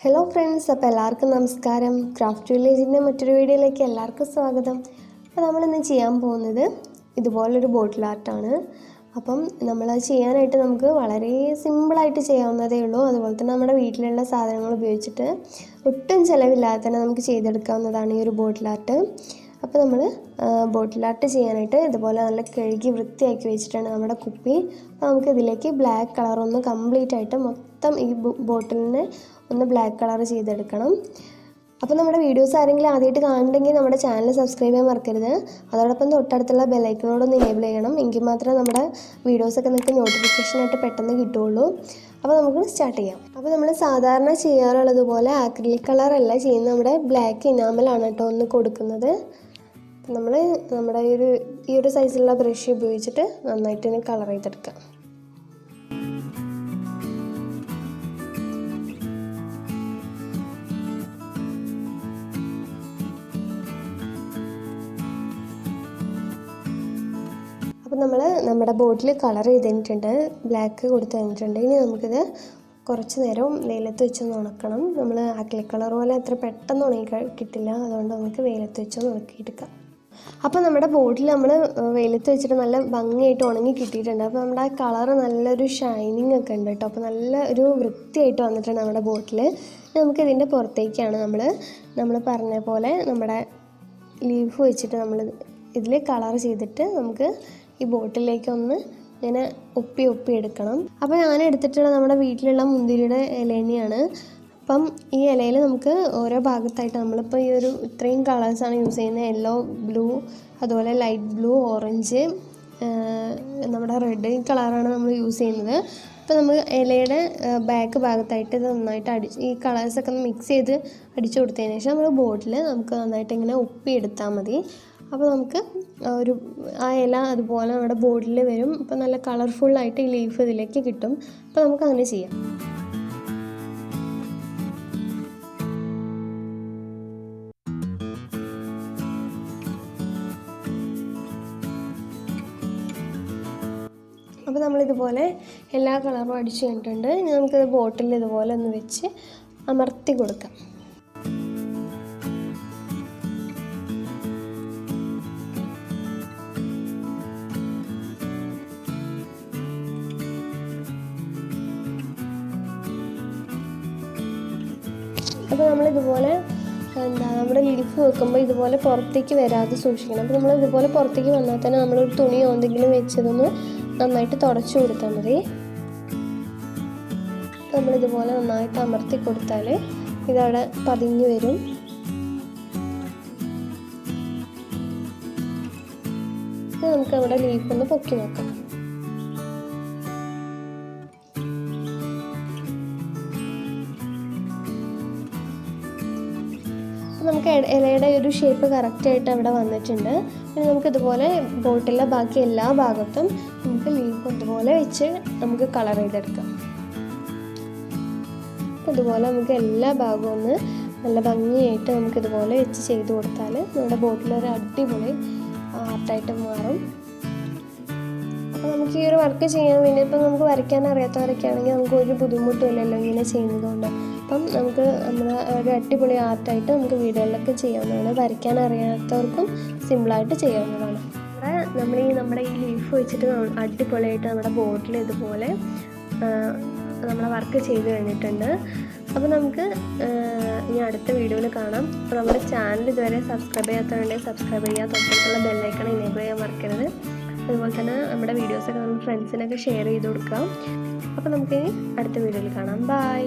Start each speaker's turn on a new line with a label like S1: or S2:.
S1: Hello friends, അപ്പോൾ എല്ലാവർക്കും നമസ്കാരം. ക്രാഫ്റ്റ് വില്ലേജിൻ്റെ മറ്റൊരു വീഡിയോയിലേക്ക് എല്ലാവർക്കും സ്വാഗതം. അപ്പോൾ നമ്മളിന്ന് ചെയ്യാൻ പോകുന്നത് ഇതുപോലൊരു ബോട്ടിൽ ആർട്ടാണ്. അപ്പം നമ്മളത് ചെയ്യാനായിട്ട് നമുക്ക് വളരെ സിമ്പിളായിട്ട് ചെയ്യാവുന്നതേ ഉള്ളൂ. അതുപോലെ തന്നെ നമ്മുടെ വീട്ടിലുള്ള സാധനങ്ങൾ ഉപയോഗിച്ചിട്ട് ഒട്ടും ചിലവില്ലാതെ തന്നെ നമുക്ക് ചെയ്തെടുക്കാവുന്നതാണ് ഈ ഒരു ബോട്ടിൽ ആർട്ട്. അപ്പോൾ നമ്മൾ ബോട്ടിൽ ആർട്ട് ചെയ്യാനായിട്ട് ഇതുപോലെ നല്ല കഴുകി വൃത്തിയാക്കി വെച്ചിട്ടാണ് നമ്മുടെ കുപ്പി. അപ്പോൾ നമുക്ക് ഇതിലേക്ക് ബ്ലാക്ക് കളർ ഒന്ന് കംപ്ലീറ്റ് ആയിട്ട് മൊത്തം ഈ ബോട്ടിലിന് ഒന്ന് ബ്ലാക്ക് കളർ ചെയ്തെടുക്കണം. അപ്പോൾ നമ്മുടെ വീഡിയോസ് ആരെങ്കിലും ആദ്യമായിട്ട് കാണുന്നുണ്ടെങ്കിൽ നമ്മുടെ ചാനൽ സബ്സ്ക്രൈബ് ചെയ്യാൻ മറക്കരുത്. അതോടൊപ്പം തൊട്ടടുത്തുള്ള ബെല്ലൈക്കണോടൊന്ന് എനേബിൾ ചെയ്യണം. എങ്കിൽ മാത്രമേ നമ്മുടെ വീഡിയോസൊക്കെ നിങ്ങൾക്ക് നോട്ടിഫിക്കേഷനായിട്ട് പെട്ടെന്ന് കിട്ടുകയുള്ളൂ. അപ്പോൾ നമുക്ക് സ്റ്റാർട്ട് ചെയ്യാം. അപ്പോൾ നമ്മൾ സാധാരണ ചെയ്യാറുള്ളതുപോലെ ആക്രിലിക് കളറല്ല ചെയ്യുന്നത്, നമ്മുടെ ബ്ലാക്ക് ഇനാമലാണ് കേട്ടോ ഒന്ന് കൊടുക്കുന്നത്. നമ്മൾ നമ്മുടെ ഈ ഒരു സൈസിലുള്ള ബ്രഷ് ഉപയോഗിച്ചിട്ട് നന്നായിട്ട് തന്നെ കളർ ചെയ്തെടുക്കാം. അപ്പോൾ നമ്മൾ നമ്മുടെ ബോട്ടിൽ കളർ ചെയ്തിട്ടുണ്ട്, ബ്ലാക്ക് കൊടുത്ത് തന്നിട്ടുണ്ട്. ഇനി നമുക്കിത് കുറച്ച് നേരം വെയിലത്ത് വെച്ചൊന്ന് ഉണക്കണം. നമ്മൾ ആക്രിലിക് കളർ പോലെ അത്ര പെട്ടെന്ന് ഉണങ്ങി കിട്ടില്ല, അതുകൊണ്ട് നമുക്ക് വെയിലത്ത് വെച്ചൊന്ന് ഉണക്കിയെടുക്കാം. അപ്പോൾ നമ്മുടെ ബോട്ടിൽ നമ്മൾ വെയിലത്ത് വെച്ചിട്ട് നല്ല ഭംഗിയായിട്ട് ഉണങ്ങി കിട്ടിയിട്ടുണ്ട്. അപ്പോൾ നമ്മുടെ ആ കളറ് നല്ലൊരു ഷൈനിങ് ഒക്കെ ഉണ്ട് കേട്ടോ. അപ്പോൾ നല്ല ഒരു വൃത്തിയായിട്ട് വന്നിട്ടുണ്ട് നമ്മുടെ ബോട്ടിൽ. നമുക്കിതിൻ്റെ പുറത്തേക്കാണ് നമ്മൾ പറഞ്ഞ പോലെ നമ്മുടെ ലീഫ് വെച്ചിട്ട് നമ്മൾ ഇതിൽ കളർ ചെയ്തിട്ട് നമുക്ക് ഈ ബോട്ടിലേക്കൊന്ന് ഇങ്ങനെ ഒപ്പി എടുക്കണം. അപ്പോൾ ഞാൻ എടുത്തിട്ടുള്ള നമ്മുടെ വീട്ടിലുള്ള മുന്തിരിയുടെ ഇലയാണ്. അപ്പം ഈ ഇലയിൽ നമുക്ക് ഓരോ ഭാഗത്തായിട്ട് നമ്മളിപ്പോൾ ഈ ഇത്രയും കളേഴ്സാണ് യൂസ് ചെയ്യുന്നത്. യെല്ലോ, ബ്ലൂ, അതുപോലെ ലൈറ്റ് ബ്ലൂ, ഓറഞ്ച്, നമ്മുടെ റെഡ്, ഈ കളറാണ് നമ്മൾ യൂസ് ചെയ്യുന്നത്. അപ്പോൾ നമ്മൾ ഇലയുടെ ബാക്ക് ഭാഗത്തായിട്ട് ഇത് നന്നായിട്ട് ഈ കളേഴ്സൊക്കെ ഒന്ന് മിക്സ് ചെയ്ത് അടിച്ചു കൊടുത്തതിന് ശേഷം നമ്മൾ ബോട്ടിൽ നമുക്ക് നന്നായിട്ട് ഇങ്ങനെ ഒപ്പിയെടുത്താൽ മതി. അപ്പോൾ നമുക്ക് ആ ഇല അതുപോലെ നമ്മുടെ ബോട്ടിൽ വരും. അപ്പോൾ നല്ല കളർഫുള്ളായിട്ട് ഈ ലീഫ് ഇതിലേക്ക് കിട്ടും. അപ്പോൾ നമുക്ക് അങ്ങനെ ചെയ്യാം. അപ്പോൾ നമ്മളിതുപോലെ എല്ലാ കളറും അടിച്ചു കഴിഞ്ഞിട്ടുണ്ട്. ഇനി നമുക്കിത് ബോട്ടിൽ ഇതുപോലെ ഒന്ന് വെച്ച് അമർത്തി കൊടുക്കാം. അപ്പോൾ നമ്മളിതുപോലെ നമ്മുടെ ലീഫ് വെക്കുമ്പോൾ ഇതുപോലെ പുറത്തേക്ക് വരാതെ സൂക്ഷിക്കണം. അപ്പോൾ നമ്മൾ ഇതുപോലെ പുറത്തേക്ക് വന്നാൽ തന്നെ നമ്മളൊരു തുണിയോ എന്തെങ്കിലും വെച്ചതൊന്ന് നന്നായിട്ട് തുടച്ചു കൊടുത്താൽ മതി. നമ്മളിതുപോലെ നന്നായിട്ട് അമർത്തി കൊടുത്താൽ ഇതവിടെ പതിഞ്ഞ് വരും. നമുക്ക് നമ്മുടെ ലീഫൊന്ന് പൊക്കി നോക്കാം. നമുക്ക് ഇലയുടെ ഒരു ഷേപ്പ് കറക്റ്റായിട്ട് അവിടെ വന്നിട്ടുണ്ട്. പിന്നെ നമുക്കിതുപോലെ ബോട്ടിലെ ബാക്കി എല്ലാ ഭാഗത്തും നമുക്ക് ലീഫ് ഇതുപോലെ വെച്ച് നമുക്ക് കളർ ചെയ്തെടുക്കാം. ഇതുപോലെ നമുക്ക് എല്ലാ ഭാഗവും ഒന്ന് നല്ല ഭംഗിയായിട്ട് നമുക്കിതുപോലെ വെച്ച് ചെയ്ത് കൊടുത്താൽ നമ്മുടെ ബോട്ടിലൊരു അടിപൊളി ആർട്ടായിട്ട് മാറും. അപ്പോൾ നമുക്ക് ഈ ഒരു വർക്ക് ചെയ്യാൻ വേണ്ടി ഇപ്പം നമുക്ക് വരയ്ക്കാൻ അറിയാത്തവരൊക്കെ ആണെങ്കിൽ നമുക്ക് ഒരു ബുദ്ധിമുട്ടില്ലല്ലോ ഇങ്ങനെ ചെയ്യുന്നതുകൊണ്ട്. അപ്പം നമുക്ക് ഒരു അടിപൊളി ആർട്ടായിട്ട് നമുക്ക് വീടുകളിലൊക്കെ ചെയ്യാവുന്നതാണ്. വരയ്ക്കാൻ അറിയാത്തവർക്കും സിമ്പിളായിട്ട് ചെയ്യാവുന്നതാണ്. നമ്മുടെ ഈ ലീഫ് വെച്ചിട്ട് അടിപൊളിയായിട്ട് നമ്മുടെ ബോട്ടിൽ ഇതുപോലെ നമ്മളെ വർക്ക് ചെയ്ത് കഴിഞ്ഞിട്ടുണ്ട്. അപ്പോൾ നമുക്ക് ഇനി അടുത്ത വീഡിയോയിൽ കാണാം. അപ്പോൾ നമ്മുടെ ചാനൽ ഇതുവരെ സബ്സ്ക്രൈബ് ചെയ്യാത്തവരുണ്ടെങ്കിൽ സബ്സ്ക്രൈബ് ചെയ്യുക. തൊട്ടടുത്തുള്ള ബെല്ലൈക്കൺ എനേബിൾ ചെയ്യാൻ മറക്കരുത്. അതുപോലെ തന്നെ നമ്മുടെ വീഡിയോസൊക്കെ നമ്മൾ ഫ്രണ്ട്സിനൊക്കെ ഷെയർ ചെയ്ത് കൊടുക്കാം. അപ്പോൾ നമുക്കിനി അടുത്ത വീഡിയോയിൽ കാണാം. ബൈ.